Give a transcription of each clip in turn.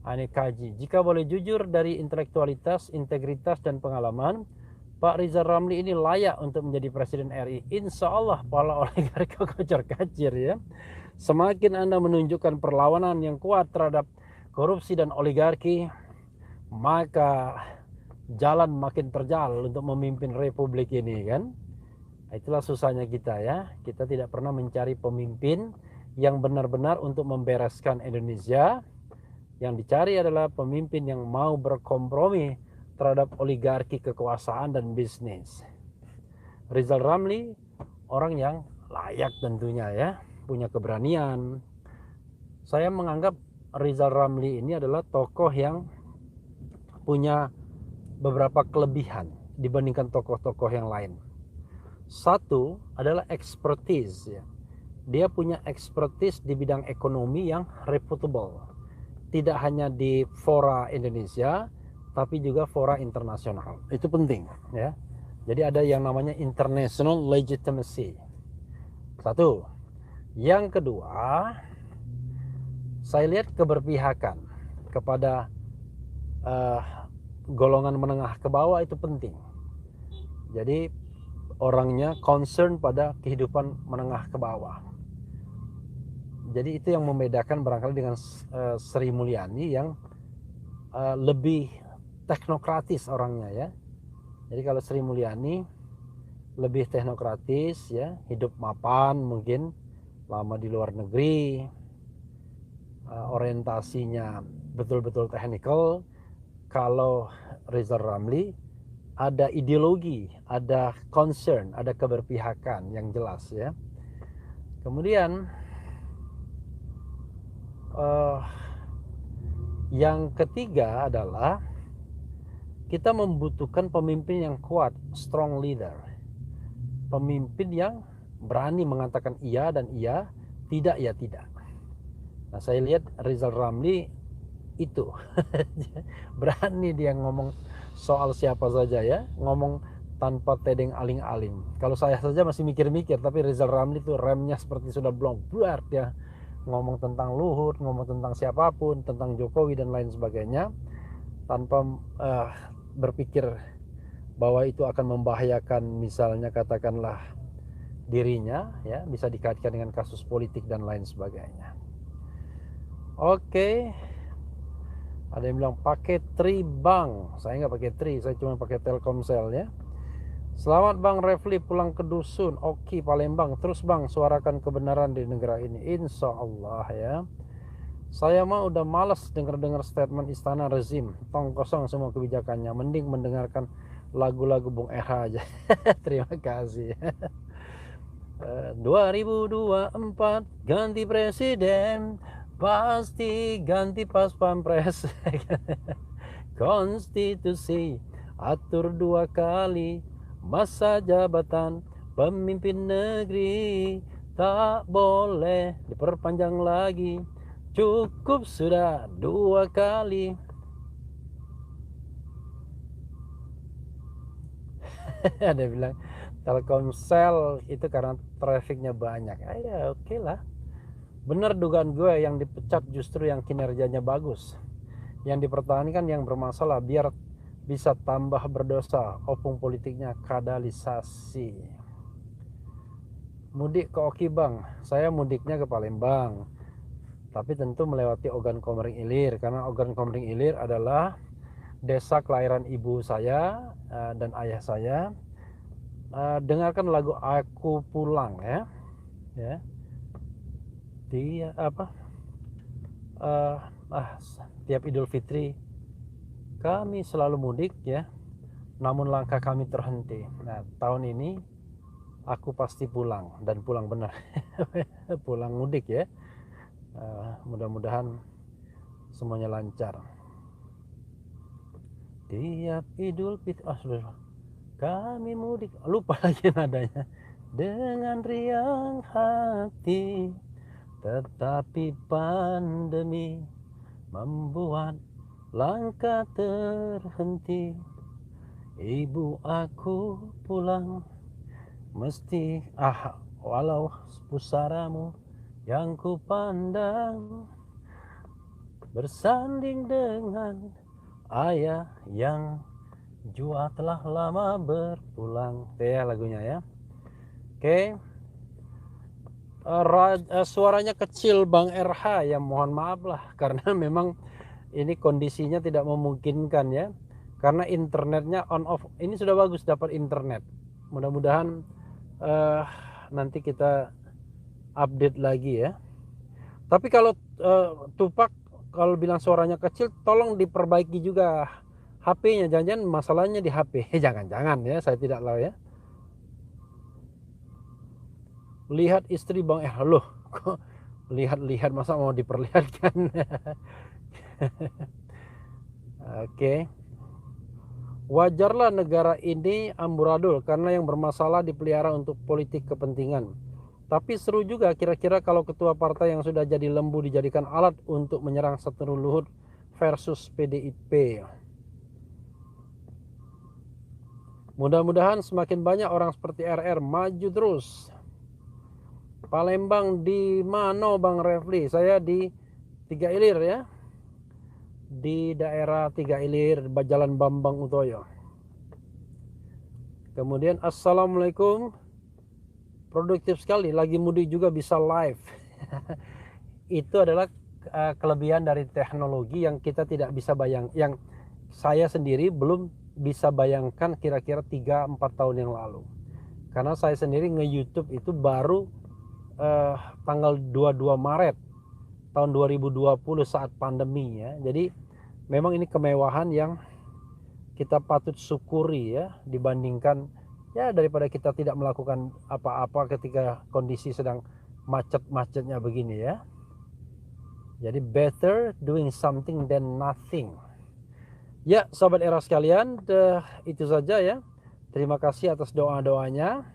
Ini kaji. Jika boleh jujur dari intelektualitas, integritas, dan pengalaman, Pak Rizal Ramli ini layak untuk menjadi Presiden RI. Insya Allah, pala oligarki kocor kacir ya. Semakin Anda menunjukkan perlawanan yang kuat terhadap korupsi dan oligarki, maka jalan makin terjal untuk memimpin republik ini kan. Itulah susahnya kita ya. Kita tidak pernah mencari pemimpin yang benar-benar untuk membereskan Indonesia. Yang dicari adalah pemimpin yang mau berkompromi terhadap oligarki kekuasaan dan bisnis. Rizal Ramli orang yang layak tentunya ya, punya keberanian. Saya menganggap Rizal Ramli ini adalah tokoh yang punya beberapa kelebihan dibandingkan tokoh-tokoh yang lain. Satu adalah expertise ya. Dia punya expertise di bidang ekonomi yang reputable. Tidak hanya di fora Indonesia, tapi juga fora internasional. Itu penting ya. Jadi ada yang namanya international legitimacy. Satu. Yang kedua, saya lihat keberpihakan kepada golongan menengah ke bawah itu penting. Jadi orangnya concern pada kehidupan menengah ke bawah. Jadi itu yang membedakan barangkali dengan Sri Mulyani yang lebih teknokratis orangnya ya. Jadi kalau Sri Mulyani lebih teknokratis ya, hidup mapan mungkin, lama di luar negeri, orientasinya betul-betul technical. Kalau Rizal Ramli ada ideologi, ada concern, ada keberpihakan yang jelas ya. Kemudian yang ketiga adalah kita membutuhkan pemimpin yang kuat, strong leader. Pemimpin yang berani mengatakan iya dan iya, tidak ya tidak. Nah, saya lihat Rizal Ramli itu berani dia ngomong soal siapa saja ya, ngomong tanpa tedeng aling-aling. Kalau saya saja masih mikir-mikir, tapi Rizal Ramli itu remnya seperti sudah blong buar dia ngomong tentang Luhut, ngomong tentang siapapun, tentang Jokowi dan lain sebagainya, tanpa berpikir bahwa itu akan membahayakan misalnya katakanlah dirinya ya, bisa dikaitkan dengan kasus politik dan lain sebagainya. Oke. Ada yang bilang pakai Tri Bang. Saya nggak pakai Tri, saya cuma pakai Telkomsel ya. Selamat Bang Refli pulang ke dusun Oki Palembang. Terus Bang suarakan kebenaran di negara ini, insya Allah ya. Saya mah udah malas dengar-dengar statement istana rezim, tong kosong semua kebijakannya. Mending mendengarkan lagu-lagu Bung Eha aja. Terima kasih. 2024 ganti presiden, pasti ganti pas pampres. Konstitusi atur 2 kali masa jabatan pemimpin negeri, tak boleh diperpanjang lagi, cukup sudah 2 kali. Ada yang bilang Telkomsel itu karena trafficnya banyak. Ya oke lah. Bener dugaan gue, yang dipecat justru yang kinerjanya bagus. Yang dipertahankan yang bermasalah biar bisa tambah berdosa. Opung politiknya kadalisasi. Mudik ke Oki Bang. Saya mudiknya ke Palembang. Tapi tentu melewati Ogan Komering Ilir. Karena Ogan Komering Ilir adalah desa kelahiran ibu saya dan ayah saya. Dengarkan lagu Aku Pulang ya. Dia apa? Tiap Idul Fitri kami selalu mudik ya. Namun langkah kami terhenti. Nah, tahun ini aku pasti pulang dan pulang benar. Pulang mudik ya. Mudah-mudahan semuanya lancar. Tiap Idul Fitri kami mudik, lupa lagi nadanya. Dengan riang hati, tetapi pandemi membuat langkah terhenti. Ibu aku pulang mesti walau pusaramu yang ku pandang. bersanding dengan ayah yang jua telah lama berpulang. Itu ya lagunya ya. Oke. Suaranya kecil Bang RH ya, mohon maaf lah karena memang ini kondisinya tidak memungkinkan ya, karena internetnya on off. Ini sudah bagus dapat internet, mudah-mudahan nanti kita update lagi ya. Tapi kalau Tupak kalau bilang suaranya kecil, tolong diperbaiki juga HP-nya, jangan-jangan masalahnya di HP. Jangan-jangan ya, saya tidak tahu ya. Lihat istri Bang loh, kok lihat-lihat, masa mau diperlihatkan. Oke. Wajarlah negara ini amburadul karena yang bermasalah dipelihara untuk politik kepentingan. Tapi seru juga kira-kira kalau ketua partai yang sudah jadi lembu dijadikan alat untuk menyerang Seteru Luhut versus PDIP. Mudah-mudahan semakin banyak orang seperti RR maju terus. Palembang di mana Bang Refli? Saya di Tiga Ilir ya. Di daerah Tiga Ilir, Jalan Bambang Utoyo. Kemudian assalamualaikum. Produktif sekali, lagi mudik juga bisa live. Itu adalah kelebihan dari teknologi yang kita tidak bisa yang saya sendiri belum bisa bayangkan kira-kira 3-4 tahun yang lalu. Karena saya sendiri nge-YouTube itu baru tanggal 22 Maret tahun 2020 saat pandemi ya. Jadi memang ini kemewahan yang kita patut syukuri ya, dibandingkan ya daripada kita tidak melakukan apa-apa ketika kondisi sedang macet-macetnya begini ya. Jadi better doing something than nothing. Ya sobat era sekalian, itu saja ya. Terima kasih atas doa-doanya.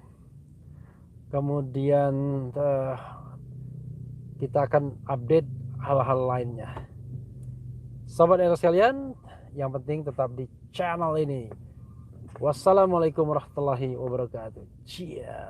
Kemudian kita akan update hal-hal lainnya. Sobat era sekalian, yang penting tetap di channel ini. Wassalamualaikum warahmatullahi wabarakatuh. Cia.